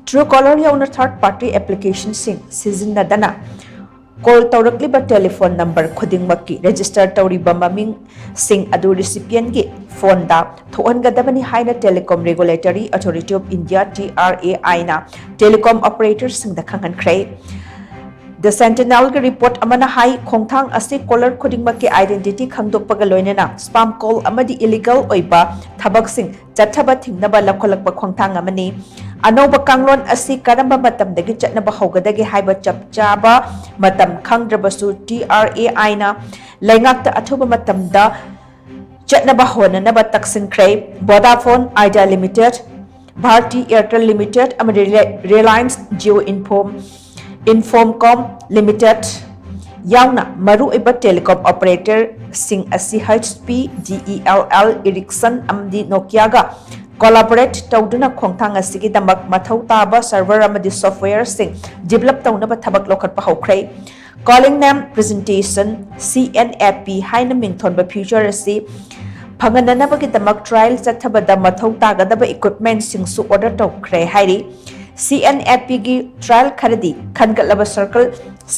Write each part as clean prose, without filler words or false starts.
TRUECALLER YAONA third party application Shing Shijinnadana call TOURAKLIBA telephone number Khudingmak register TOURIBA Maming Sing adu recipient gi phone da Thokhangadabani HAINA Telecom Regulatory Authority of India TRAI na telecom operators sing da KHANGHANKHRE The Sentinel ge report amana hai khongthang ase caller Khudingmak ki identity khangdokpaga loinena spam call amadi illegal oiba thabak sing chathaba thingnaba lakholakpa khongthang amani Anoba kanglon asi karamba matam dagi chatnaba haugadagi haiba chapchaba matam khangdrabasu TRAI na laingakta athuba matamda chatnaba honanaba taksinkhre Vodafone Idea Limited Bharti Airtel Limited amadi Reliance Jio Informcom Limited YAONA maru iba telecom operator sing asi HP DELL Ericsson amdi Nokia ga collaborate tawduna khongthang asigi damak mathau taba server amadi software sing develop tawnaba thabak lokhatpa haukhre calling name presentation CNAP haina mingthonba future asi phangananabagi damak trial chathabada mathau tagadaba equipment sing su order tawkhre hairi CNAP gi trial kharadi khangatlaba circle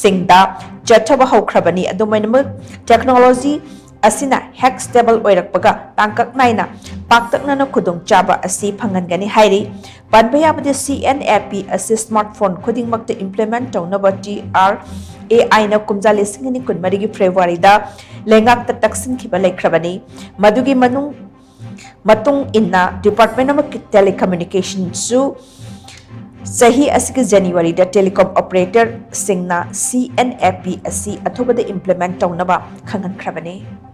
singda chathaba haukrabani adumainama technology asina hack stable oirakpaga tangkak naina paktaknana khudong chaba asi phangangani hairi panbayabadi CNAP asi smartphone khudingmakta implement tawnaba TRAI na kumjali singani kunmari gi February da lengakta taksin khiba lekhrabani madugi matung inna department of telecommunication su Sahi asigi January da telecom operator singna CNAP asi athubada implement tawnaba KHANGHANKHRE